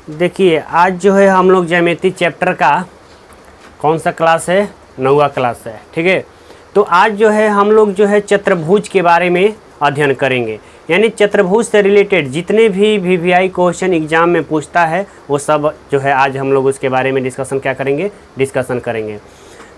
देखिए आज जो है हम लोग ज्योमेट्री चैप्टर का कौन सा क्लास है, 9वां क्लास है। ठीक है, तो आज जो है हम लोग जो है चतुर्भुज के बारे में अध्ययन करेंगे। यानी चतुर्भुज से रिलेटेड जितने भी वीवीआई क्वेश्चन एग्जाम में पूछता है वो सब जो है आज हम लोग उसके बारे में डिस्कशन करेंगे।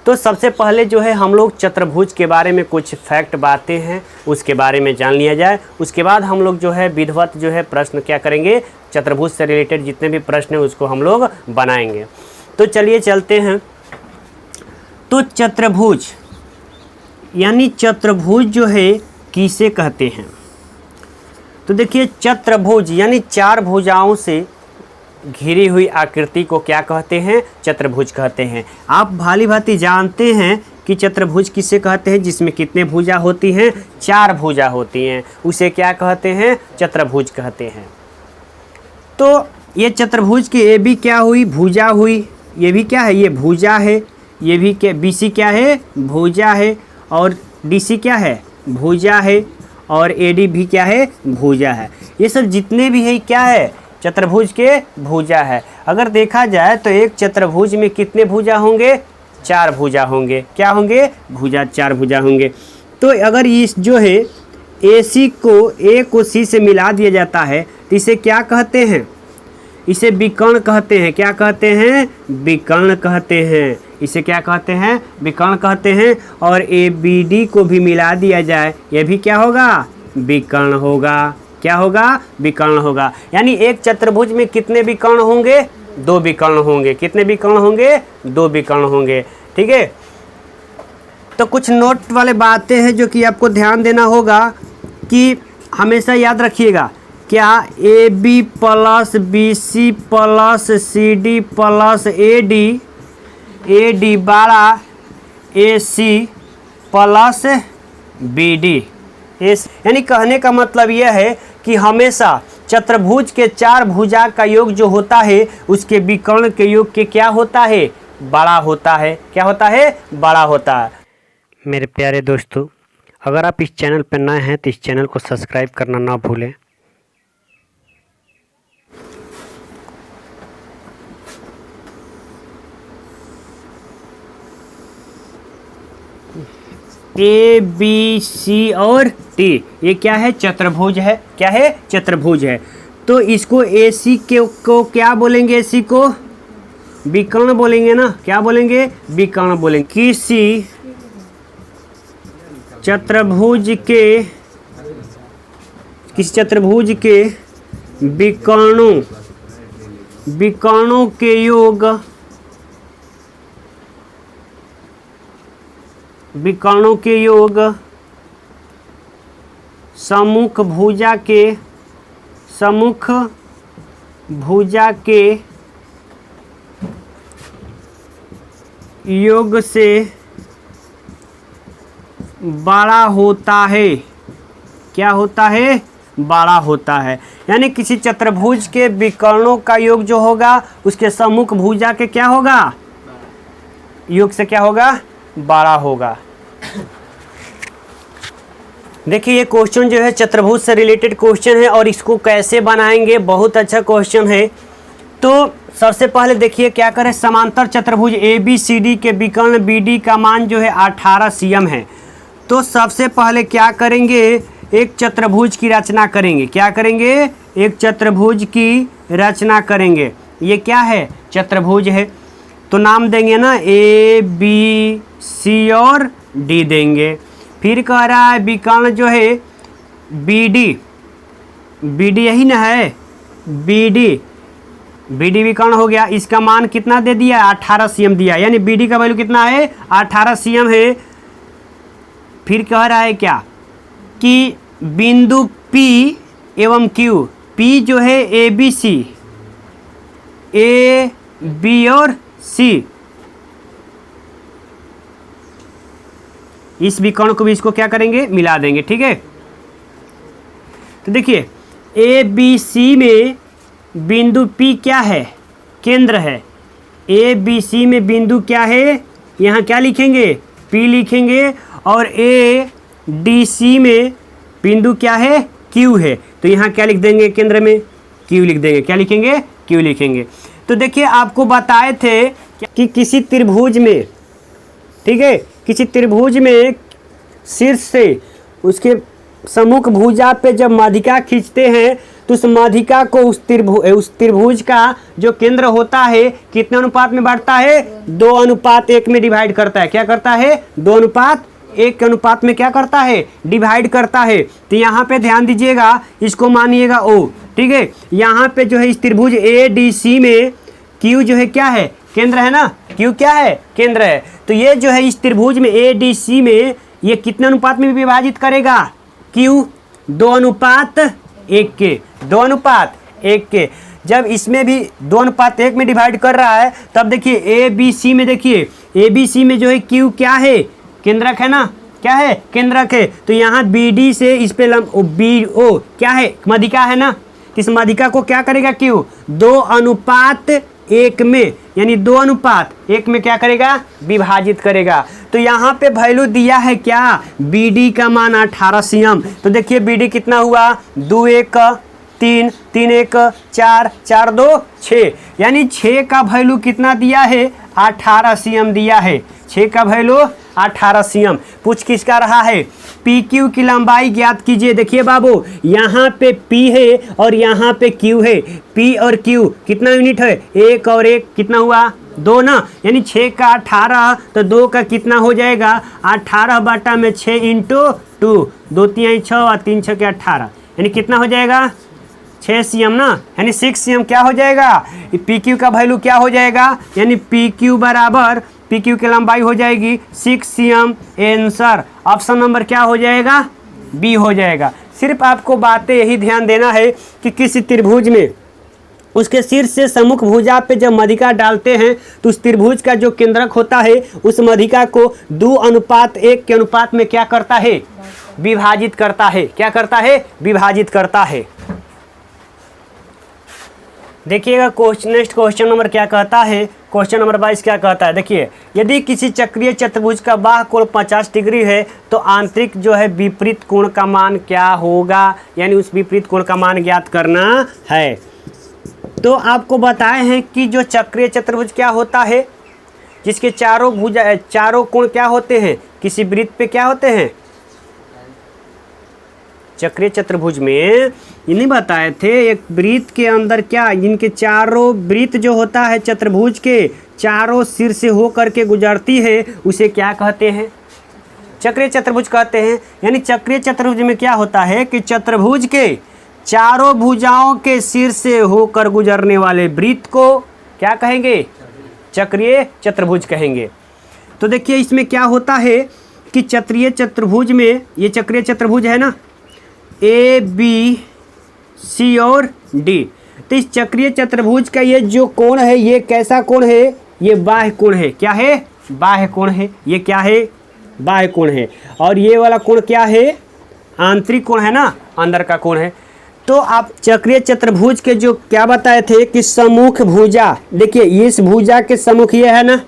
तो सबसे पहले जो है हम लोग चतुर्भुज के बारे में कुछ फैक्ट बातें हैं उसके बारे में जान लिया जाए। उसके बाद हम लोग जो है विधिवत जो है प्रश्न क्या करेंगे, चतुर्भुज से रिलेटेड जितने भी प्रश्न हैं उसको हम लोग बनाएंगे। तो चलिए चलते हैं। तो चतुर्भुज यानी चतुर्भुज जो है किसे कहते हैं, तो देखिए चतुर्भुज यानी चार भुजाओं से घिरी हुई आकृति को क्या कहते हैं, चतुर्भुज कहते हैं। आप भाली भांति जानते हैं कि चतुर्भुज किसे कहते हैं, जिसमें कितने भुजा होती हैं, चार भुजा होती हैं, उसे क्या कहते हैं, चतुर्भुज कहते हैं। तो ये चतुर्भुज की ए भी क्या हुई, भुजा हुई, ये भी क्या है, ये भुजा है, ये भी क्या, बीसी क्या है, भुजा है, और डीसी क्या है, भुजा है, और एडी भी क्या है, भुजा है। ये सब जितने भी है क्या है, चतुर्भुज के भुजा है। अगर देखा जाए तो एक चतुर्भुज में कितने भुजा होंगे, चार भुजा होंगे। क्या होंगे, भुजा, चार भुजा होंगे। तो अगर इस जो है AC को A को C से मिला दिया जाता है तो इसे क्या कहते हैं, इसे विकर्ण कहते हैं। क्या कहते हैं, विकर्ण कहते हैं। इसे क्या कहते हैं, विकर्ण कहते हैं। और ABD को भी मिला दिया जाए, यह भी क्या होगा, विकर्ण होगा। क्या होगा, विकर्ण होगा। यानी एक चतुर्भुज में कितने विकर्ण होंगे, दो विकर्ण होंगे। कितने विकर्ण होंगे, दो विकर्ण होंगे। ठीक है, तो कुछ नोट वाले बातें हैं जो कि आपको ध्यान देना होगा कि हमेशा याद रखिएगा। क्या AB plus BC plus CD plus AD बड़ा AC प्लस BD। यानी कहने का मतलब यह है कि हमेशा चतुर्भुज के चार भुजा का योग जो होता है उसके विकर्ण के योग के क्या होता है, बड़ा होता है। क्या होता है, बड़ा होता है। मेरे प्यारे दोस्तों, अगर आप इस चैनल पर नए हैं तो इस चैनल को सब्सक्राइब करना ना भूलें। ABC और T ये क्या है, चतुर्भुज है। क्या है, चतुर्भुज है। तो इसको AC को क्या बोलेंगे, AC को विकर्ण बोलेंगे ना। क्या बोलेंगे, विकर्ण बोलेंगे। किसी चतुर्भुज के विकर्णों के योग, विकर्णों के योग सम्मुख भुजा के योग से बड़ा होता है। क्या होता है, बड़ा होता है। यानी किसी चतुर्भुज के विकर्णों का योग जो होगा उसके सम्मुख भुजा के क्या होगा, योग से क्या होगा, बड़ा होगा। देखिए ये क्वेश्चन जो है चतुर्भुज से रिलेटेड क्वेश्चन है और इसको कैसे बनाएंगे, बहुत अच्छा क्वेश्चन है। तो सबसे पहले देखिए क्या करें, समांतर चतुर्भुज ABCD के विकर्ण BD का मान जो है 18 cm है। तो सबसे पहले क्या करेंगे, एक चतुर्भुज की रचना करेंगे। क्या करेंगे, एक चतुर्भुज की रचना करेंगे। ये क्या है, चतुर्भुज है। तो नाम देंगे ना ABC और D देंगे। फिर कह रहा है विकर्ण जो है BD यही ना है, BD विकर्ण हो गया। इसका मान कितना दे दिया, 18 cm दिया। यानी BD का वैल्यू कितना है, 18 cm है। फिर कह रहा है क्या कि बिंदु P एवं Q, P जो है ABC, A B और C, इस विकर्ण को भी इसको क्या करेंगे, मिला देंगे। ठीक है, तो देखिए ABC में बिंदु P क्या है, केंद्र है। ABC में बिंदु क्या है, यहाँ क्या लिखेंगे, P लिखेंगे। और ADC में बिंदु क्या है, Q है। तो यहाँ क्या लिख देंगे, केंद्र में Q लिख देंगे। क्या लिखेंगे, क्यू लिखेंगे। तो देखिए आपको बताए थे कि किसी त्रिभुज में, ठीक है, किसी त्रिभुज में शीर्ष से उसके सम्मुख भुजा पे जब माध्यिका खींचते हैं तो उस माध्यिका को उस त्रिभुज का जो केंद्र होता है कितने अनुपात में बांटता है? 2:1 में डिवाइड करता है। क्या करता है? 2:1 के अनुपात में क्या करता है? डिवाइड करता है। तो यहाँ पे ध्यान दीजिएगा, इसको मानिएगा O, ठीक है। यहाँ पे जो है इस त्रिभुज ADC में Q जो है क्या है? केंद्र है ना। Q क्या है? केंद्र है। तो ये जो है इस त्रिभुज में ADC में ये कितने अनुपात में विभाजित करेगा? Q 2:1 के, 2:1 के। जब इसमें भी 2:1 में डिवाइड कर रहा है तब देखिए ABC में, देखिए ABC में जो है Q क्या है? केंद्रक है ना। क्या है? केंद्रक है। तो यहाँ BD से इस पे BO क्या है? माध्यिका है ना। इस माध्यिका को क्या करेगा Q? 2:1 में, यानी 2:1 में क्या करेगा? विभाजित करेगा। तो यहाँ पे वैल्यू दिया है क्या? BD का मान 18 cm। तो देखिए BD कितना हुआ? 2:1 3, 3:1 4, 4:2 6, यानी 6 का वैल्यू कितना दिया है? 18 cm दिया है। 6 का वैल्यू 18 cm। पूछ किसका रहा है? PQ की लंबाई ज्ञात कीजिए। देखिए बाबू, यहाँ पे P है और यहाँ पे Q है। P और Q कितना यूनिट है? 1 और 1 कितना हुआ? 2 ना। यानी 6 का 18 तो 2 का कितना हो जाएगा? 18/6 × 2, 2 3 6 और 3 6 के 18, यानी कितना हो जाएगा? 6 cm ना, यानी 6 cm क्या हो जाएगा? PQ का वैल्यू क्या हो जाएगा? यानी PQ बराबर, PQ की लंबाई हो जाएगी 6 cm। आंसर ऑप्शन नंबर क्या हो जाएगा? B हो जाएगा। सिर्फ आपको बातें यही ध्यान देना है कि किसी त्रिभुज में उसके शीर्ष से सम्मुख भुजा पे जब माध्यिका डालते हैं तो उस त्रिभुज का जो केंद्रक होता है उस माध्यिका को 2:1 के अनुपात में क्या करता है? विभाजित करता है। क्या करता है? विभाजित करता है। देखिएगा नेक्स्ट क्वेश्चन नंबर क्या कहता है? क्वेश्चन नंबर 22 क्या कहता है? देखिए, यदि किसी चक्रीय चतुर्भुज का बाह्य कोण 50 डिग्री है तो आंतरिक जो है विपरीत कोण का मान क्या होगा? यानी उस विपरीत कोण का मान ज्ञात करना है। तो आपको बताए हैं कि जो चक्रीय चतुर्भुज क्या होता है? जिसके चारों कोण क्या होते हैं? किसी वृत्त पे क्या होते हैं? चक्रीय चतुर्भुज में ये नहीं बताए थे, एक वृत्त के अंदर क्या, इनके चारों वृत्त जो होता है चतुर्भुज के चारों सिर से हो करके गुजरती है, उसे क्या कहते हैं? चक्रीय चतुर्भुज कहते हैं। यानी चक्रीय चतुर्भुज में क्या होता है कि चतुर्भुज के चारों भुजाओं के सिर से होकर गुजरने वाले वृत्त को क्या कहेंगे? चक्रीय चतुर्भुज कहेंगे। तो देखिए इसमें क्या होता है कि चक्रीय चतुर्भुज में, ये चक्रीय चतुर्भुज है ना, A B C और D। तो इस चक्रीय चतुर्भुज का ये जो कोण है ये कैसा कोण है? ये बाह्य कोण है। क्या है? बाह्य कोण है। ये क्या है? बाह्य कोण है। और ये वाला कोण क्या है? आंतरिक कोण है ना, अंदर का कोण है। तो आप चक्रीय चतुर्भुज के जो क्या बताए थे कि सम्मुख भुजा, देखिए इस भुजा के सम्मुख ये है ना,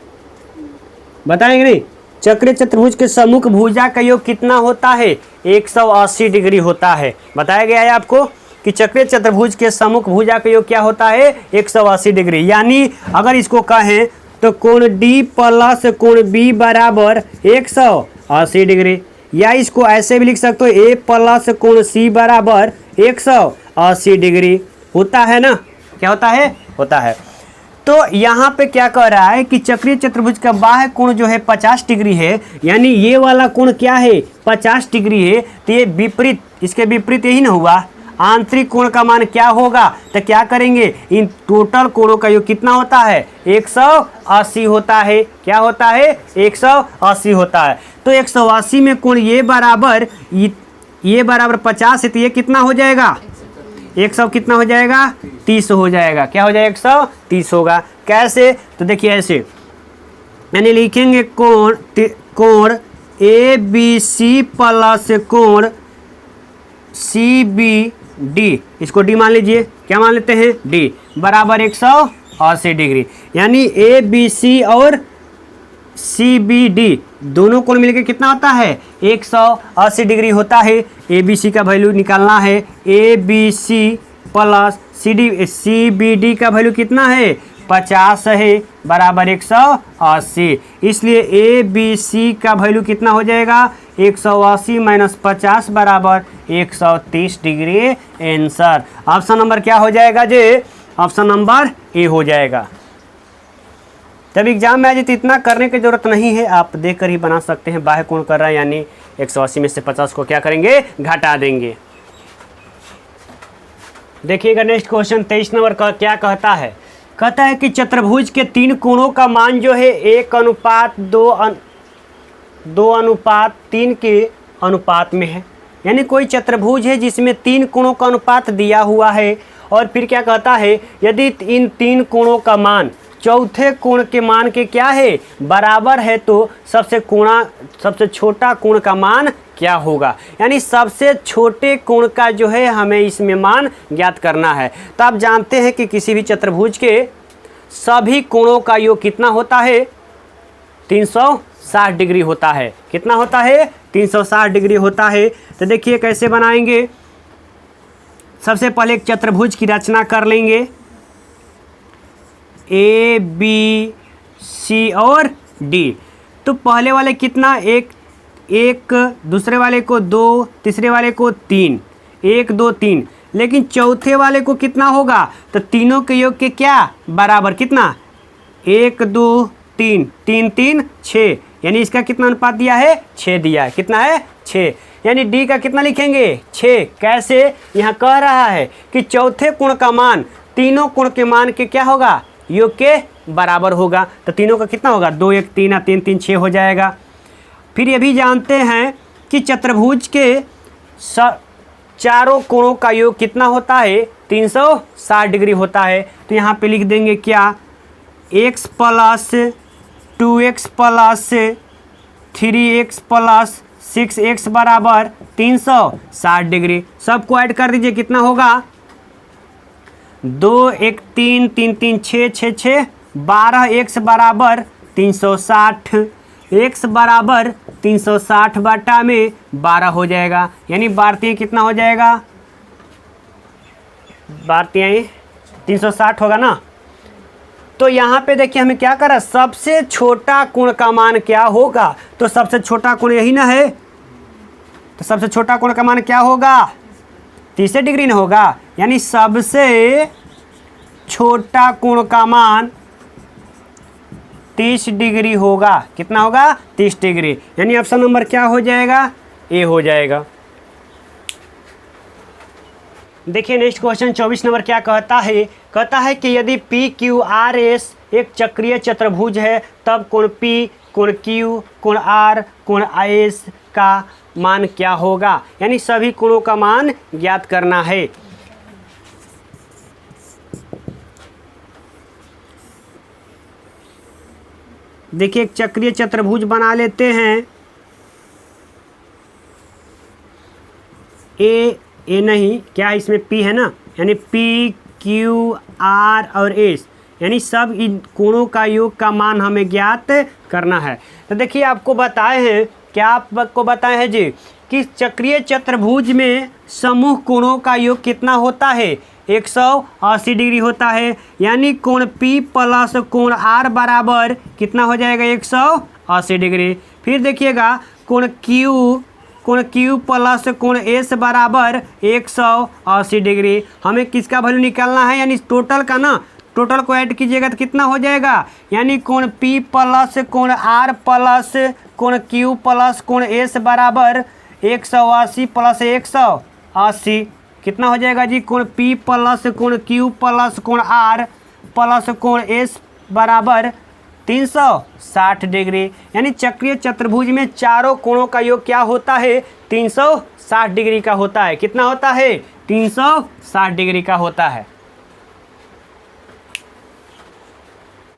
बताएंगे नहीं? चक्रीय चतुर्भुज के सम्मुख भुजा का योग कितना होता है? 180 डिग्री होता है। बताया गया है आपको कि चक्रीय चतुर्भुज के सम्मुख भुजा का योग क्या होता है? 180 डिग्री। यानी अगर इसको कहें तो कोण D प्लस कोण B बराबर 180 डिग्री, या इसको ऐसे भी लिख सकते हो A प्लस कोण C बराबर 180 डिग्री होता है ना। क्या होता है? होता है। तो यहाँ पे क्या कह रहा है कि चक्रीय चतुर्भुज का बाह्य कोण जो है 50 डिग्री है, यानी ये वाला कोण क्या है? 50 डिग्री है। तो ये विपरीत, इसके विपरीत यही ना हुआ। आंतरिक कोण का मान क्या होगा? तो क्या करेंगे? इन टोटल कोणों का योग कितना होता है? 180 होता है। क्या होता है? 180 होता है। तो 180 में कोण ये बराबर 50 है, तो ये कितना हो जाएगा? 100 कितना हो जाएगा? 30 हो जाएगा। क्या हो जाएगा? 130 होगा। कैसे? तो देखिए ऐसे, यानी लिखेंगे कोण ABC प्लस कोण CBD, इसको D मान लीजिए। क्या मान लेते हैं? D बराबर 180 डिग्री। यानी ABC और CBD दोनों कोण मिलकर कितना होता है? 180 डिग्री होता है। ABC का वैल्यू निकालना है। ABC plus C B D का वैल्यू कितना है 50 है बराबर 180, इसलिए ए बी सी का वैल्यू कितना हो जाएगा 180 माइनस 50 बराबर 130 डिग्री आंसर। ऑप्शन नंबर क्या हो जाएगा जी, ऑप्शन नंबर ए हो जाएगा। तब एग्जाम में आज इतना करने की जरूरत नहीं है, आप देखकर ही बना सकते हैं। बाह्य कोण कर रहा है यानी 180 में से 50 को क्या करेंगे घटा देंगे। देखिएगा नेक्स्ट क्वेश्चन 23 नंबर का क्या कहता है। कहता है कि चतुर्भुज के 3 कोणों का मान जो है 1:2:3 के अनुपात में है। यानी कोई चतुर्भुज है जिसमें 3 कोणों का अनुपात दिया हुआ है और फिर क्या कहता है यदि इन 3 कोणों का मान चौथे कोण के मान के क्या है बराबर है तो सबसे छोटा कोण का मान क्या होगा। यानी सबसे छोटे कोण का जो है हमें इसमें मान ज्ञात करना है। तो आप जानते हैं कि किसी भी चतुर्भुज के सभी कोणों का योग कितना होता है 360 डिग्री होता है। कितना होता है 360 डिग्री होता है। तो देखिए कैसे बनाएंगे। सबसे पहले एक चतुर्भुज की रचना कर लेंगे, ए बी सी और डी। तो पहले वाले कितना एक दूसरे वाले को 2, तीसरे वाले को 3, 1 2 3, लेकिन चौथे वाले को कितना होगा तो तीनों के योग के क्या बराबर कितना 1 2 3 3 3 6, यानी इसका कितना अनुपात दिया है 6 दिया है। कितना है 6, यानी डी का कितना लिखेंगे 6। कैसे, यहाँ कह रहा है कि चौथे कोण का मान तीनों कोण के मान के क्या होगा योग के बराबर होगा। तो तीनों का कितना होगा 2 1 3 3 3 6 हो जाएगा। फिर ये भी जानते हैं कि चतुर्भुज के चारों कोणों का योग कितना होता है 360 डिग्री होता है। तो यहाँ पे लिख देंगे क्या x plus 2x plus 3x plus 6x बराबर 360 डिग्री। सबको ऐड कर दीजिए कितना होगा 2 1 3 3 3 6 6 6 12x बराबर 360, x बराबर 360 बटा में 12 हो जाएगा। यानी बारतीय कितना हो जाएगा बारतीय 360 होगा ना। तो यहाँ पे देखिए हमें क्या करा सबसे छोटा कोण का मान क्या होगा। तो सबसे छोटा कोण यही ना है। तो सबसे छोटा कोण का मान क्या होगा 30 डिग्री ना होगा। यानी सबसे छोटा कोण का मान 30 डिग्री होगा। कितना होगा 30 डिग्री। यानी ऑप्शन नंबर क्या हो जाएगा ए हो जाएगा। देखिए नेक्स्ट क्वेश्चन 24 नंबर क्या कहता है। कहता है कि यदि पी क्यू आर एस एक चक्रीय चतुर्भुज है तब कोण पी कोण क्यू कोण आर कोण एस का मान क्या होगा। यानी सभी कोणों का मान ज्ञात करना है। देखिए एक चक्रीय चतुर्भुज बना लेते हैं। ए नहीं क्या इसमें पी है ना, यानी पी क्यू आर और एस, यानी सब इन कोणों का योग का मान हमें ज्ञात करना है। तो देखिए आपको बताए हैं, क्या आपको बताए हैं जी कि चक्रीय चतुर्भुज में समूह कोणों का योग कितना होता है 180 डिग्री होता है। यानी कोण P प्लस कोण R बराबर कितना हो जाएगा 180 डिग्री। फिर देखिएगा कोण Q प्लस कोण S बराबर 180 डिग्री। हमें किसका वैल्यू निकालना है, यानी टोटल का ना, टोटल को ऐड कीजिएगा तो कितना हो जाएगा। यानी कोण P प्लस कोण R प्लस कोण Q प्लस कोण S बराबर 180 प्लस 180 कितना हो जाएगा जी। कोण P प्लस कोण Q प्लस कोण R प्लस कोण S बराबर 360 डिग्री। यानी चक्रीय चतुर्भुज में चारों कोणों का योग क्या होता है 360 डिग्री का होता है। कितना होता है 360 डिग्री का होता है।